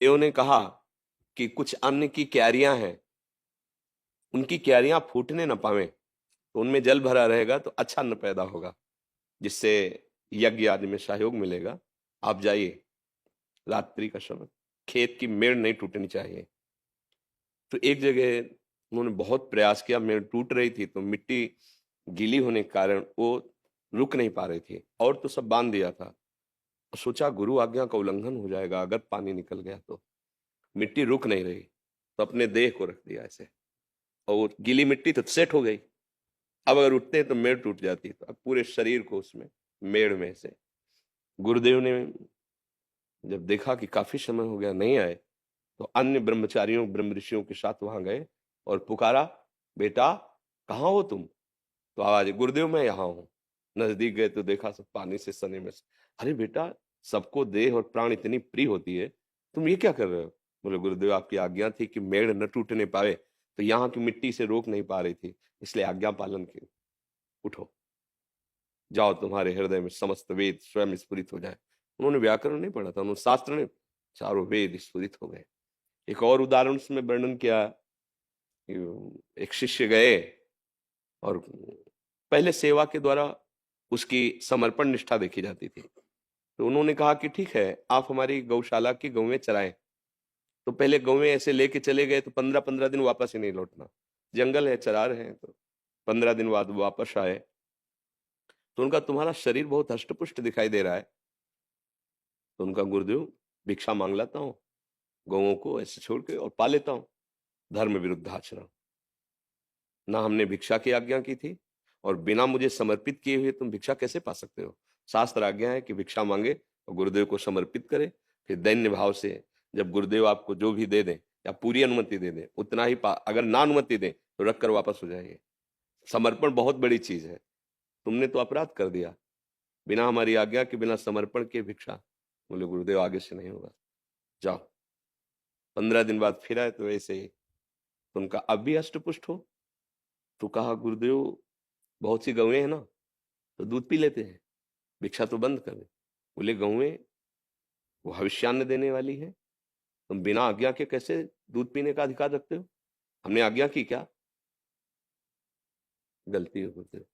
देव ने कहा कि कुछ अन्न की क्यारियां हैं, उनकी क्यारियां फूटने न पावे, तो उनमें जल भरा रहेगा तो अच्छा अन्न पैदा होगा, जिससे यज्ञ आदि में सहयोग मिलेगा। आप जाइए, रात्रि का समय, खेत की मेड़ नहीं टूटनी चाहिए। तो एक जगह उन्होंने बहुत प्रयास किया, मेड़ टूट रही थी, तो मिट्टी गीली होने के कारण वो रुक नहीं पा रही थी, और तो सब बांध दिया था। सोचा गुरु आज्ञा का उल्लंघन हो जाएगा अगर पानी निकल गया तो। मिट्टी रुक नहीं रही, तो अपने देह को रख दिया ऐसे, और गीली मिट्टी तो सेट हो गई। अब अगर उठते तो मेड़ टूट जाती, तो अब पूरे शरीर को उसमें, मेड़ में से। गुरुदेव ने जब देखा कि काफी समय हो गया नहीं आए, तो अन्य ब्रह्मचारियों ब्रह्म ऋषियों के साथ वहां गए और पुकारा, बेटा कहाँ हो तुम? तो आवाज, गुरुदेव मैं यहाँ हूँ। नजदीक गए तो देखा सब पानी से सने में से। अरे बेटा, सबको देह और प्राण इतनी प्रिय होती है, तुम ये क्या कर रहे हो? बोले गुरुदेव आपकी आज्ञा थी कि मेड़ न टूटने पावे, तो यहाँ की मिट्टी से रोक नहीं पा रही थी, इसलिए आज्ञा पालन की। उठो, जाओ, तुम्हारे हृदय में समस्त वेद स्वयं स्फुरित हो जाए। उन्होंने व्याकरण नहीं पढ़ा था, उन्होंने शास्त्र ने, चारों वेद स्फुरित हो गए। एक और उदाहरण उसमें वर्णन किया कि एक शिष्य गए और पहले सेवा के द्वारा उसकी समर्पण निष्ठा देखी जाती थी। तो उन्होंने कहा कि ठीक है, आप हमारी गौशाला की गौवें चराएं। तो पहले गौवें ऐसे लेके चले गए, तो 15-15 दिन वापस ही नहीं लौटना। जंगल है, चरा रहे हैं, तो 15 दिन बाद वापस आए। तो उनका, तुम्हारा शरीर बहुत हष्टपुष्ट दिखाई दे रहा है। तो उनका, गुरुदेव भिक्षा मांग लाता हूँ, गौओं को ऐसे छोड़ के और पा लेता हूँ। धर्म विरुद्ध आचरण, ना हमने भिक्षा की आज्ञा की थी, और बिना मुझे समर्पित किए हुए तुम भिक्षा कैसे पा सकते हो? शास्त्र आज्ञा है कि भिक्षा मांगे और गुरुदेव को समर्पित करे, फिर दैन्य भाव से जब गुरुदेव आपको जो भी दे दें या पूरी अनुमति दे दें उतना ही पा, अगर ना अनुमति दें तो रख कर वापस हो जाइए। समर्पण बहुत बड़ी चीज है। तुमने तो अपराध कर दिया, बिना हमारी आज्ञा के, बिना समर्पण के भिक्षा। बोले गुरुदेव आगे से नहीं होगा, जाओ। 15 दिन बाद फिर आए तो ऐसे ही। तो उनका, अब भी अष्टपुष्ट हो? तो कहा, गुरुदेव बहुत सी गौएं हैं ना, तो दूध पी लेते हैं, भिक्षा तो बंद कर दे। बोले गौएं वो भविष्यान्न देने वाली है, तुम बिना आज्ञा के कैसे दूध पीने का अधिकार रखते हो? हमने आज्ञा की क्या? गलती हो गुरुदेव।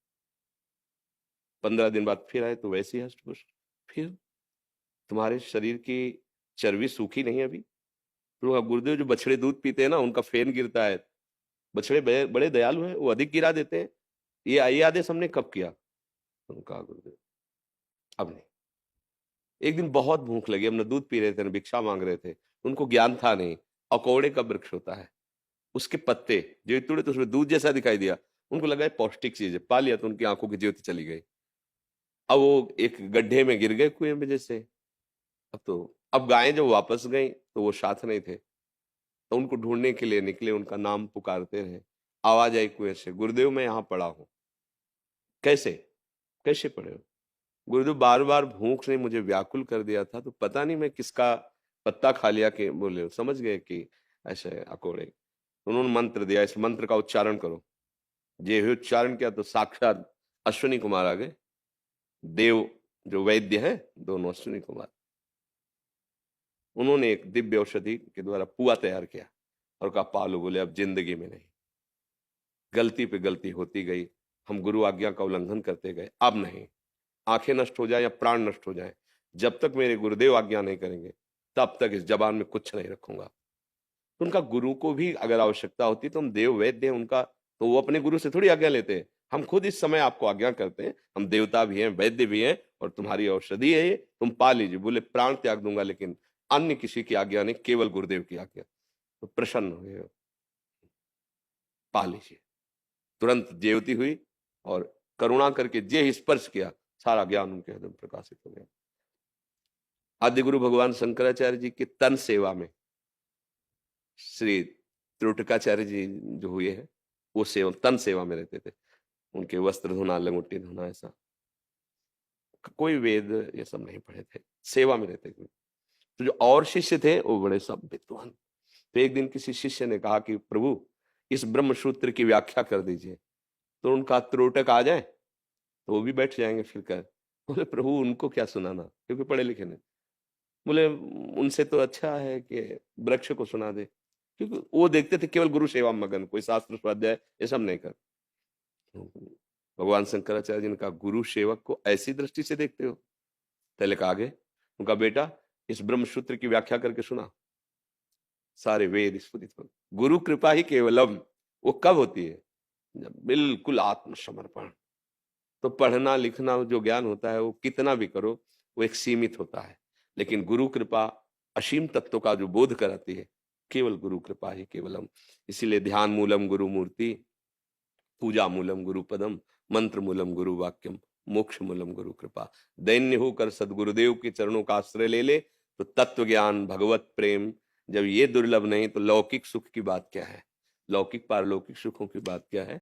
15 दिन बाद फिर आए तो वैसे ही हष्टपुष्ट। फिर, तुम्हारे शरीर की चर्बी सूखी नहीं अभी? तो कहा, गुरुदेव जो बछड़े दूध पीते हैं ना, उनका फेन गिरता है, बछड़े बड़े बड़े दयालु हैं, वो अधिक गिरा देते हैं। ये आदेश हमने कब किया? तो कहा, गुरुदेव अब नहीं। एक दिन बहुत भूख लगी, हम न दूध पी रहे थे न भिक्षा मांग रहे थे, उनको ज्ञान था नहीं अकौड़े का वृक्ष होता है, उसके पत्ते जो तोड़े तो उसमें दूध जैसा दिखाई दिया। उनको लगा ये पौष्टिक चीज है, पा लिया, तो उनकी आंखों की ज्योति चली गई। अब वो एक गड्ढे में गिर गए कुएं में जैसे। अब गायें जब वापस गई तो वो साथ नहीं थे, तो उनको ढूंढने के लिए निकले, उनका नाम पुकारते रहे। आवाज आई कुएं से, गुरुदेव मैं यहाँ पड़ा हूँ। कैसे? कैसे पड़े हो? गुरुदेव बार बार भूख ने मुझे व्याकुल कर दिया था, तो पता नहीं मैं किसका पत्ता खा लिया कि, बोले समझ गए कि ऐसे अकोड़े। उन्होंने मंत्र दिया, इस मंत्र का उच्चारण करो। जे ही उच्चारण किया तो साक्षात अश्विनी कुमार आ गए। देव जो वैद्य है, दोनों अश्विनी कुमार। उन्होंने एक दिव्य औषधि के द्वारा पुआ तैयार किया और कहा पालो। बोले अब जिंदगी में नहीं। गलती पे गलती होती गई, हम गुरु आज्ञा का उल्लंघन करते गए, अब नहीं। आंखें नष्ट हो जाए या प्राण नष्ट हो जाए, जब तक मेरे गुरुदेव आज्ञा नहीं करेंगे तब तक इस जबान में कुछ नहीं रखूंगा। तो उनका, गुरु को भी अगर आवश्यकता होती तो हम देव वैद्य हैं उनका, तो वो अपने गुरु से थोड़ी आज्ञा लेते हैं। हम खुद इस समय आपको आज्ञा करते हैं, हम देवता भी हैं, वैद्य भी हैं, और तुम्हारी औषधि है ये, तुम पा लीजिए। बोले प्राण त्याग दूंगा, लेकिन अन्य किसी की आज्ञा नहीं, केवल गुरुदेव की आज्ञा। तो प्रसन्न हुए, पा लीजिए। तुरंत ज्योति हुई, और करुणा करके जे ही स्पर्श किया, सारा ज्ञान उनके हृदय में प्रकाशित हो गया। आदि गुरु भगवान शंकराचार्य जी की तन सेवा में श्री त्रोटकाचार्य जी जो हुए हैं, वो सेवा, तन सेवा में रहते थे। उनके वस्त्र धोना, लंगोटी धोना, ऐसा कोई वेद ये सब नहीं पढ़े थे, सेवा में रहते थे। तो जो और शिष्य थे वो बड़े सब विद्वान। तो एक दिन किसी शिष्य ने कहा कि प्रभु इस ब्रह्म सूत्र की व्याख्या कर दीजिए। तो उनका त्रोटक आ जाए तो वो भी बैठ जाएंगे फिर कर। बोले प्रभु उनको क्या सुनाना, क्योंकि पढ़े लिखे नहीं। बोले उनसे तो अच्छा है कि वृक्ष को सुना दे, क्योंकि वो देखते थे केवल गुरु सेवा में मगन, कोई शास्त्र स्वाध्याय ये सब नहीं कर। भगवान शंकराचार्य जी ने कहा गुरु सेवक को ऐसी दृष्टि से देखते हो? तिलक आगे उनका बेटा इस ब्रह्म सूत्र की व्याख्या करके सुना, सारे वेद स्फुरित हो। गुरु कृपा ही केवलम, वो कब होती है? जब बिल्कुल आत्मसमर्पण। तो पढ़ना लिखना जो ज्ञान होता है वो कितना भी करो वो एक सीमित होता है, लेकिन गुरु कृपा असीम तत्व का जो बोध कराती है, केवल गुरु कृपा ही केवलम। इसीलिए ध्यान मूलम गुरु मूर्ति, पूजा मूलम गुरु पदम, मंत्र मूलम गुरु वाक्यम, मोक्ष मूलम गुरु कृपा। दैन्य होकर सदगुरुदेव के चरणों का आश्रय ले ले तो तत्व ज्ञान भगवत प्रेम जब ये दुर्लभ नहीं तो लौकिक सुख की बात क्या है, लौकिक पारलौकिक सुखों की बात क्या है।